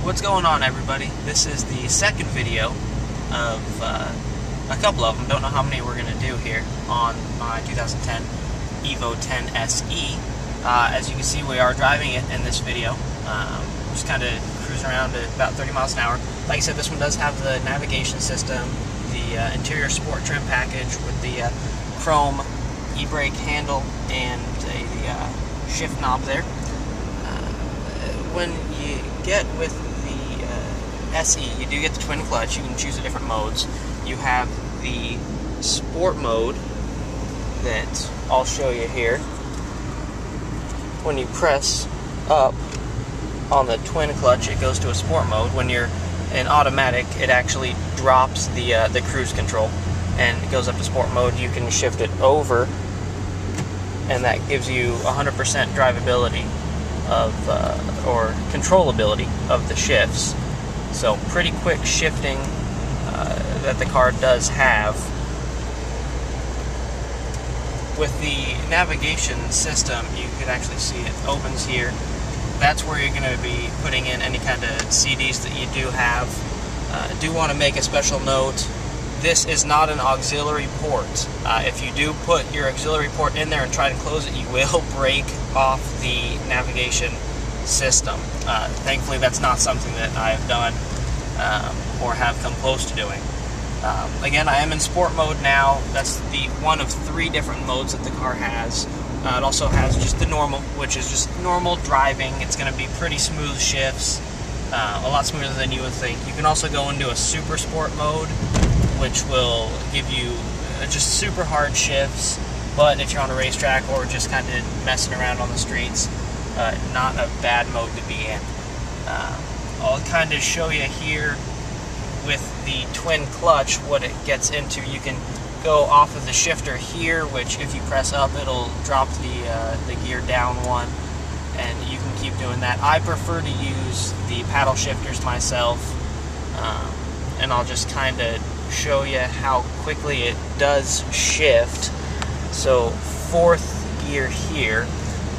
What's going on, everybody? This is the second video of a couple of them. Don't know how many we're going to do here on my 2010 EVO X SE. As you can see, we are driving it in this video. Just kind of cruising around at about 30 miles an hour. Like I said, this one does have the navigation system, the interior sport trim package with the chrome e-brake handle and a shift knob there. When you get with the SE, you do get the twin clutch. You can choose the different modes. You have the sport mode that I'll show you here. When you press up on the twin clutch, it goes to a sport mode. When you're in automatic, it actually drops the cruise control and it goes up to sport mode. You can shift it over, and that gives you 100% drivability of or controllability of the shifts. So pretty quick shifting that the car does have. With the navigation system, you can actually see it opens here. That's where you're going to be putting in any kind of CDs that you do have. I do want to make a special note. This is not an auxiliary port. If you do put your auxiliary port in there and try to close it, you will break off the navigation system. Thankfully, that's not something that I've done or have come close to doing. Again, I am in sport mode now. That's the one of 3 different modes that the car has. It also has just the normal, which is just normal driving. It's going to be pretty smooth shifts, a lot smoother than you would think. You can also go into a super sport mode, which will give you just super hard shifts, but if you're on a racetrack or just kind of messing around on the streets, not a bad mode to be in. I'll kind of show you here with the twin clutch what it gets into. You can go off of the shifter here, which if you press up, it'll drop the gear down one, and you can keep doing that. I prefer to use the paddle shifters myself, and I'll just kind of show you how quickly it does shift. So 4th gear here,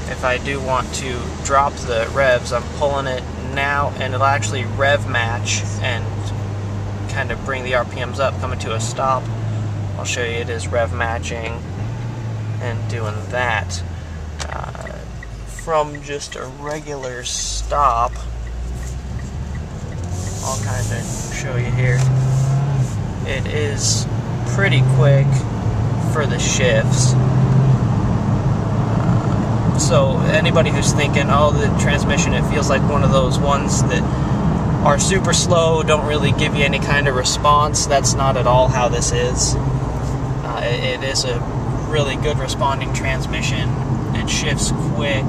if I do want to drop the revs, I'm pulling it now and it'll actually rev match and kind of bring the RPMs up, coming to a stop. I'll show you it is rev matching and doing that. From just a regular stop, I'll kind of show you here. It is pretty quick for the shifts. So anybody who's thinking, oh, the transmission, it feels like one of those ones that are super slow, don't really give you any kind of response, that's not at all how this is. It is a really good responding transmission. It shifts quick.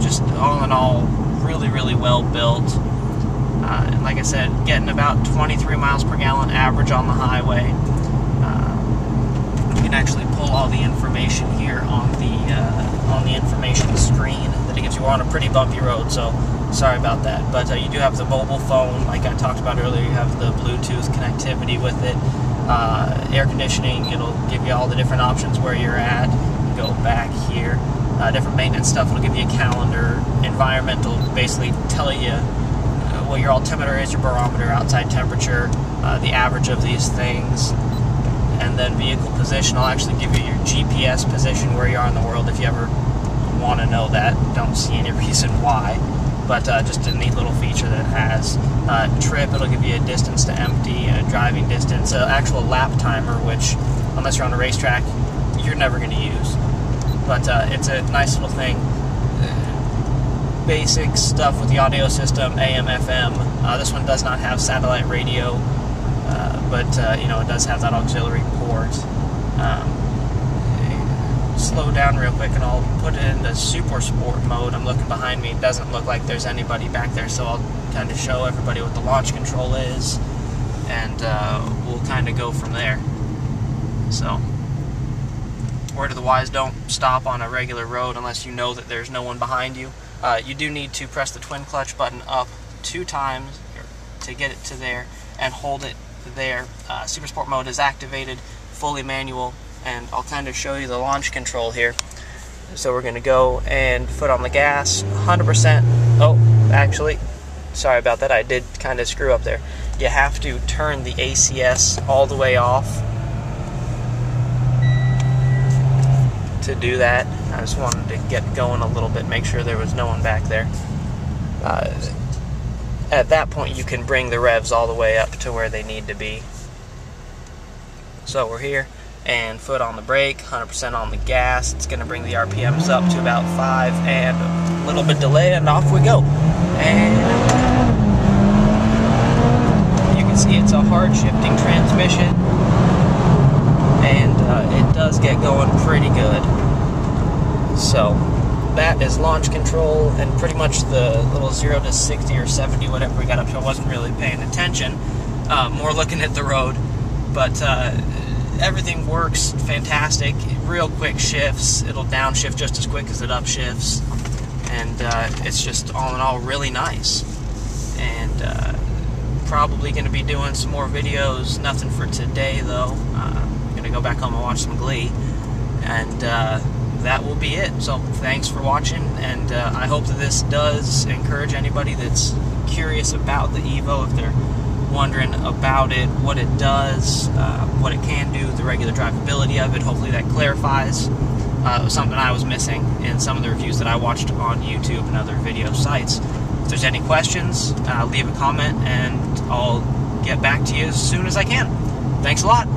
Just all in all, really, really well built. And like I said, getting about 23 miles per gallon average on the highway. You can actually pull all the information here on the information screen that it gives you. We're on a pretty bumpy road, so sorry about that. But you do have the mobile phone, like I talked about earlier. You have the Bluetooth connectivity with it. Air conditioning, it'll give you all the different options where you're at. Go back here. Different maintenance stuff, it'll give you a calendar. Environmental, basically tell you what your altimeter is, your barometer, outside temperature, the average of these things. And then vehicle position, I'll actually give you your GPS position, where you are in the world, if you ever want to know that. Don't see any reason why, but just a neat little feature that it has. Trip, it'll give you a distance to empty, a driving distance, an actual lap timer, which, unless you're on a racetrack, you're never going to use. But it's a nice little thing. Basic stuff with the audio system, AM, FM. This one does not have satellite radio, but you know, it does have that auxiliary port. Slow down real quick and I'll put it into super sport mode. I'm looking behind me. It doesn't look like there's anybody back there, so I'll kind of show everybody what the launch control is, and we'll kind of go from there. So, word of the wise, don't stop on a regular road unless you know that there's no one behind you. You do need to press the twin clutch button up 2 times to get it to there and hold it there. Super Sport mode is activated, fully manual, and I'll kind of show you the launch control here. So we're going to go and foot on the gas, 100%. Oh, actually, sorry about that, I did kind of screw up there. You have to turn the ACS all the way off to do that. I just wanted to get going a little bit, make sure there was no one back there. At that point, you can bring the revs all the way up to where they need to be. So we're here, and foot on the brake, 100% on the gas. It's going to bring the RPMs up to about 5, and a little bit delay, and off we go. And you can see it's a hard shifting transmission, and it does get going pretty good. So that is launch control, and pretty much the little 0 to 60 or 70, whatever we got up to. I wasn't really paying attention, more looking at the road, but everything works fantastic. Real quick shifts. It'll downshift just as quick as it upshifts, and it's just all in all really nice. And probably going to be doing some more videos. Nothing for today though. I'm going to go back home and watch some Glee, and that will be it. So thanks for watching, and I hope that this does encourage anybody that's curious about the EVO, if they're wondering about it, what it does, what it can do, the regular drivability of it. Hopefully that clarifies something I was missing in some of the reviews that I watched on YouTube and other video sites. If there's any questions, leave a comment and I'll get back to you as soon as I can. Thanks a lot.